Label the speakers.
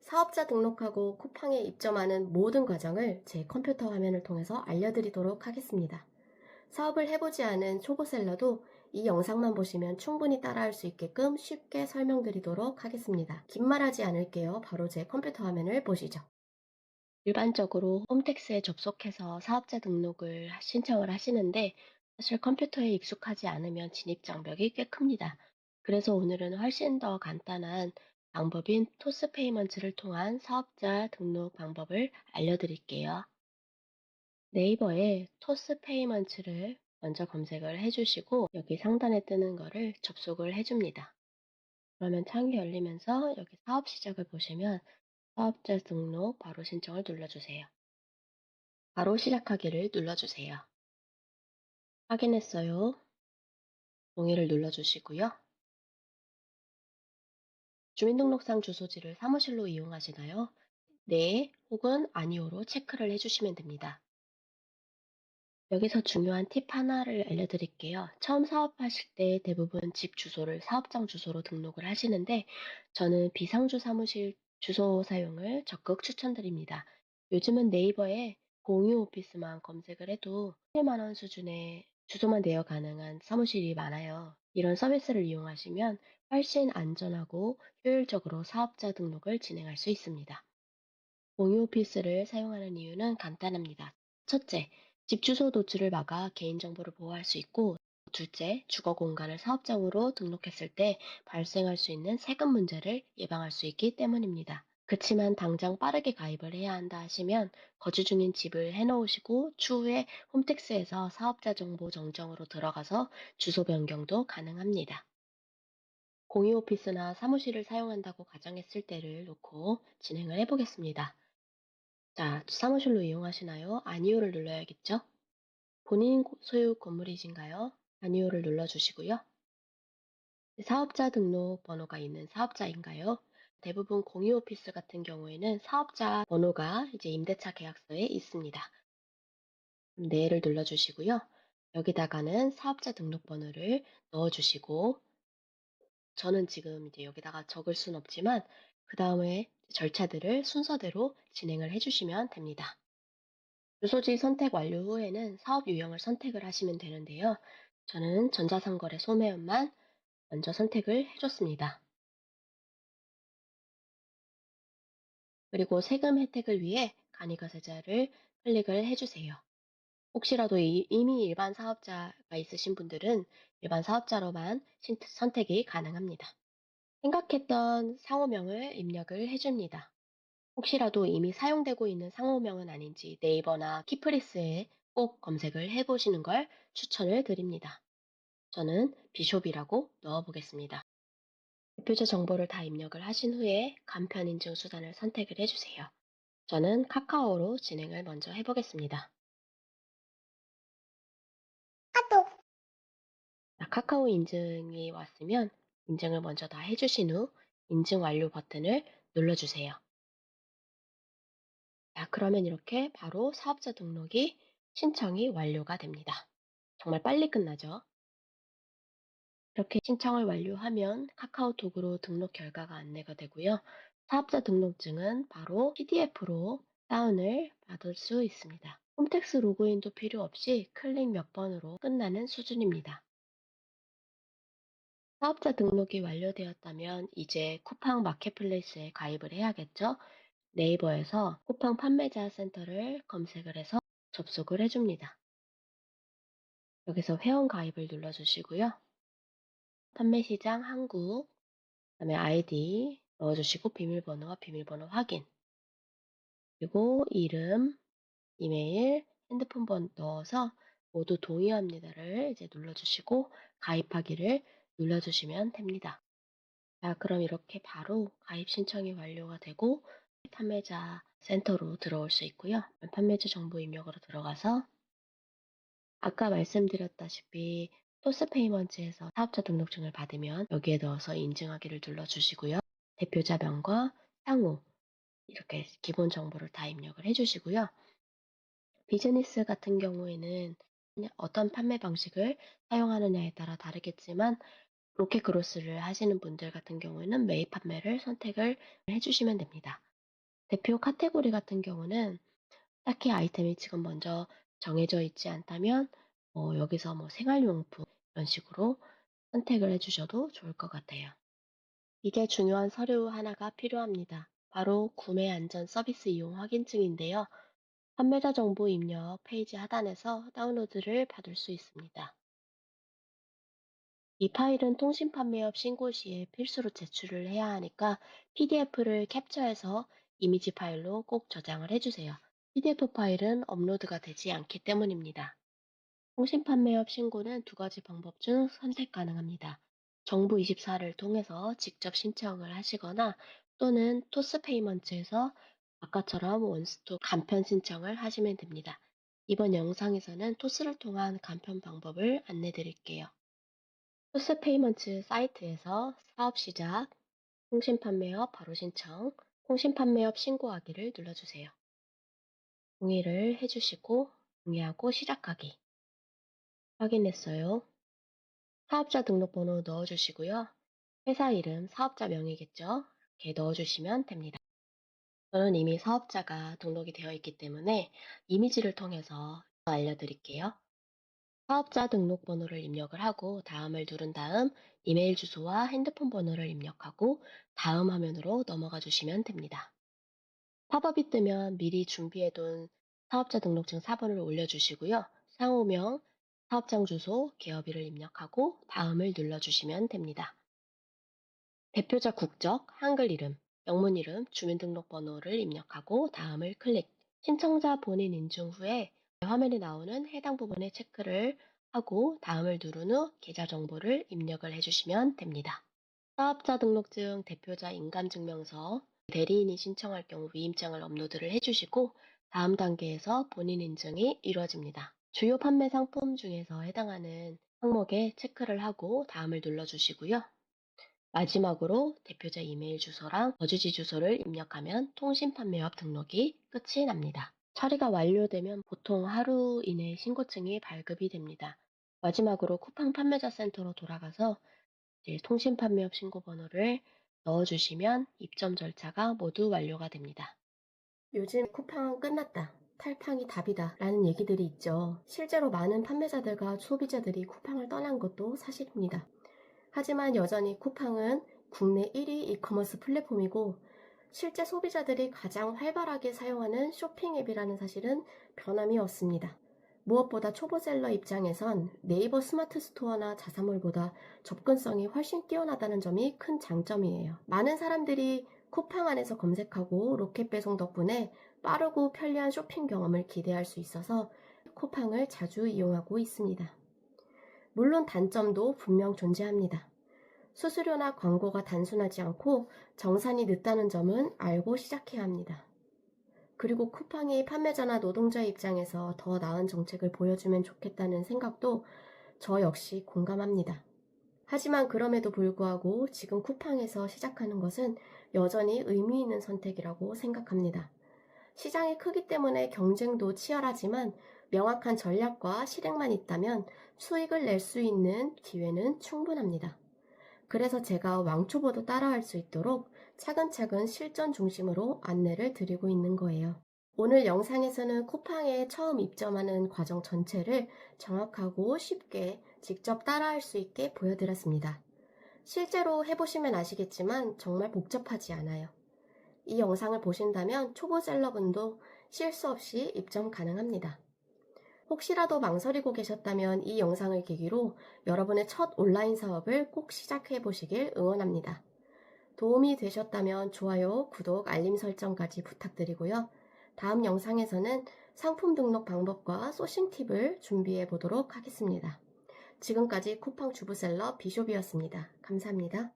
Speaker 1: 사업자 등록하고 쿠팡에 입점하는 모든 과정을 제 컴퓨터 화면을 통해서 알려드리도록 하겠습니다. 사업을 해보지 않은 초보셀러도 이 영상만 보시면 충분히 따라할 수 있게끔 쉽게 설명드리도록 하겠습니다. 긴 말하지 않을게요. 바로 제 컴퓨터 화면을 보시죠. 일반적으로 홈택스에 접속해서 사업자 등록을 신청을 하시는데 사실 컴퓨터에 익숙하지 않으면 진입 장벽이 꽤 큽니다. 그래서 오늘은 훨씬 더 간단한 방법인 토스 페이먼트를 통한 사업자 등록 방법을 알려드릴게요. 네이버에 토스 페이먼트를 먼저 검색을 해주시고 여기 상단에 뜨는 거를 접속을 해줍니다. 그러면 창이 열리면서 여기 사업 시작을 보시면 사업자 등록 바로 신청을 눌러주세요. 바로 시작하기를 눌러주세요. 확인했어요. 동의를 눌러주시고요. 주민등록상 주소지를 사무실로 이용하시나요? 네 혹은 아니오로 체크를 해주시면 됩니다. 여기서 중요한 팁 하나를 알려드릴게요. 처음 사업하실 때 대부분 집 주소를 사업장 주소로 등록을 하시는데 저는 비상주 사무실 주소 사용을 적극 추천드립니다. 요즘은 네이버에 공유 오피스만 검색을 해도 1만 원 수준의 주소만 대여 가능한 사무실이 많아요. 이런 서비스를 이용하시면 훨씬 안전하고 효율적으로 사업자 등록을 진행할 수 있습니다. 공유 오피스를 사용하는 이유는 간단합니다. 첫째, 집 주소 노출을 막아 개인정보를 보호할 수 있고, 둘째, 주거 공간을 사업장으로 등록했을 때 발생할 수 있는 세금 문제를 예방할 수 있기 때문입니다. 그치만 당장 빠르게 가입을 해야 한다 하시면 거주 중인 집을 해놓으시고 추후에 홈택스에서 사업자 정보 정정으로 들어가서 주소 변경도 가능합니다. 공유 오피스나 사무실을 사용한다고 가정했을 때를 놓고 진행을 해보겠습니다. 자, 사무실로 이용하시나요? 아니오를 눌러야겠죠? 본인 소유 건물이신가요? 아니오를 눌러주시고요. 사업자 등록 번호가 있는 사업자인가요? 대부분 공유 오피스 같은 경우에는 사업자 번호가 이제 임대차 계약서에 있습니다. 네를 눌러주시고요. 여기다가는 사업자 등록번호를 넣어주시고 저는 지금 이제 여기다가 적을 순 없지만 그 다음에 절차들을 순서대로 진행을 해주시면 됩니다. 주소지 선택 완료 후에는 사업 유형을 선택을 하시면 되는데요. 저는 전자상거래 소매업만 먼저 선택을 해줬습니다. 그리고 세금 혜택을 위해 간이가세자를 클릭을 해주세요. 혹시라도 이미 일반 사업자가 있으신 분들은 일반 사업자로만 선택이 가능합니다. 생각했던 상호명을 입력을 해줍니다. 혹시라도 이미 사용되고 있는 상호명은 아닌지 네이버나 키프리스에 꼭 검색을 해보시는 걸 추천을 드립니다. 저는 비숍이라고 넣어보겠습니다. 대표자 정보를 다 입력을 하신 후에 간편 인증 수단을 선택을 해주세요. 저는 카카오로 진행을 먼저 해보겠습니다. 카카오 인증이 왔으면 인증을 먼저 다 해주신 후 인증 완료 버튼을 눌러주세요. 자, 그러면 이렇게 바로 사업자 등록이 신청이 완료가 됩니다. 정말 빨리 끝나죠? 이렇게 신청을 완료하면 카카오톡으로 등록 결과가 안내가 되고요. 사업자 등록증은 바로 PDF로 다운을 받을 수 있습니다. 홈택스 로그인도 필요 없이 클릭 몇 번으로 끝나는 수준입니다. 사업자 등록이 완료되었다면 이제 쿠팡 마켓플레이스에 가입을 해야겠죠? 네이버에서 쿠팡 판매자 센터를 검색을 해서 접속을 해줍니다. 여기서 회원 가입을 눌러주시고요. 판매시장 한국, 그다음에 아이디 넣어주시고 비밀번호와 비밀번호 확인, 그리고 이름, 이메일, 핸드폰 번호 넣어서 모두 동의합니다를 이제 눌러주시고 가입하기를 눌러주시면 됩니다. 자, 그럼 이렇게 바로 가입 신청이 완료가 되고 판매자 센터로 들어올 수 있고요. 판매자 정보 입력으로 들어가서 아까 말씀드렸다시피 토스페이먼트에서 사업자 등록증을 받으면 여기에 넣어서 인증하기를 눌러주시고요. 대표자명과 상호 이렇게 기본 정보를 다 입력을 해주시고요. 비즈니스 같은 경우에는 그냥 어떤 판매 방식을 사용하느냐에 따라 다르겠지만 로켓 그로스를 하시는 분들 같은 경우에는 매입 판매를 선택을 해주시면 됩니다. 대표 카테고리 같은 경우는 딱히 아이템이 지금 먼저 정해져 있지 않다면 여기서 뭐 생활용품 이런 식으로 선택을 해 주셔도 좋을 것 같아요. 이제 중요한 서류 하나가 필요합니다. 바로 구매 안전 서비스 이용 확인증인데요. 판매자 정보 입력 페이지 하단에서 다운로드를 받을 수 있습니다. 이 파일은 통신 판매업 신고 시에 필수로 제출을 해야 하니까 PDF를 캡처해서 이미지 파일로 꼭 저장을 해주세요. PDF 파일은 업로드가 되지 않기 때문입니다. 통신 판매업 신고는 두 가지 방법 중 선택 가능합니다. 정부24를 통해서 직접 신청을 하시거나 또는 토스페이먼트에서 아까처럼 원스톱 간편 신청을 하시면 됩니다. 이번 영상에서는 토스를 통한 간편 방법을 안내 드릴게요. 토스페이먼트 사이트에서 사업 시작, 통신 판매업 바로 신청, 통신 판매업 신고하기를 눌러주세요. 동의를 해주시고 동의하고 시작하기. 확인했어요. 사업자 등록번호 넣어주시고요. 회사 이름, 사업자 명이겠죠? 이렇게 넣어주시면 됩니다. 저는 이미 사업자가 등록이 되어 있기 때문에 이미지를 통해서 알려드릴게요. 사업자 등록번호를 입력을 하고 다음을 누른 다음 이메일 주소와 핸드폰 번호를 입력하고 다음 화면으로 넘어가 주시면 됩니다. 팝업이 뜨면 미리 준비해둔 사업자 등록증 4번을 올려주시고요. 상호명, 사업장 주소, 기업일을 입력하고 다음을 눌러주시면 됩니다. 대표자 국적, 한글 이름, 영문 이름, 주민등록번호를 입력하고 다음을 클릭. 신청자 본인 인증 후에 화면에 나오는 해당 부분에 체크를 하고 다음을 누른 후 계좌 정보를 입력을 해주시면 됩니다. 사업자 등록증, 대표자 인감증명서, 대리인이 신청할 경우 위임장을 업로드를 해주시고 다음 단계에서 본인 인증이 이루어집니다. 주요 판매 상품 중에서 해당하는 항목에 체크를 하고 다음을 눌러주시고요. 마지막으로 대표자 이메일 주소랑 거주지 주소를 입력하면 통신 판매업 등록이 끝이 납니다. 처리가 완료되면 보통 하루 이내 신고증이 발급이 됩니다. 마지막으로 쿠팡 판매자 센터로 돌아가서 통신 판매업 신고 번호를 넣어주시면 입점 절차가 모두 완료가 됩니다. 요즘 쿠팡은 끝났다. 탈팡이 답이다. 라는 얘기들이 있죠. 실제로 많은 판매자들과 소비자들이 쿠팡을 떠난 것도 사실입니다. 하지만 여전히 쿠팡은 국내 1위 이커머스 플랫폼이고 실제 소비자들이 가장 활발하게 사용하는 쇼핑 앱이라는 사실은 변함이 없습니다. 무엇보다 초보셀러 입장에선 네이버 스마트 스토어나 자사몰보다 접근성이 훨씬 뛰어나다는 점이 큰 장점이에요. 많은 사람들이 쿠팡 안에서 검색하고 로켓 배송 덕분에 빠르고 편리한 쇼핑 경험을 기대할 수 있어서 쿠팡을 자주 이용하고 있습니다. 물론 단점도 분명 존재합니다. 수수료나 광고가 단순하지 않고 정산이 늦다는 점은 알고 시작해야 합니다. 그리고 쿠팡이 판매자나 노동자 입장에서 더 나은 정책을 보여주면 좋겠다는 생각도 저 역시 공감합니다. 하지만 그럼에도 불구하고 지금 쿠팡에서 시작하는 것은 여전히 의미 있는 선택이라고 생각합니다. 시장이 크기 때문에 경쟁도 치열하지만 명확한 전략과 실행만 있다면 수익을 낼 수 있는 기회는 충분합니다. 그래서 제가 왕초보도 따라할 수 있도록 차근차근 실전 중심으로 안내를 드리고 있는 거예요. 오늘 영상에서는 쿠팡에 처음 입점하는 과정 전체를 정확하고 쉽게 직접 따라할 수 있게 보여드렸습니다. 실제로 해보시면 아시겠지만 정말 복잡하지 않아요. 이 영상을 보신다면 초보셀러분도 실수 없이 입점 가능합니다. 혹시라도 망설이고 계셨다면 이 영상을 계기로 여러분의 첫 온라인 사업을 꼭 시작해 보시길 응원합니다. 도움이 되셨다면 좋아요, 구독, 알림 설정까지 부탁드리고요. 다음 영상에서는 상품 등록 방법과 소싱 팁을 준비해 보도록 하겠습니다. 지금까지 쿠팡 주부셀러 비숍이었습니다. 감사합니다.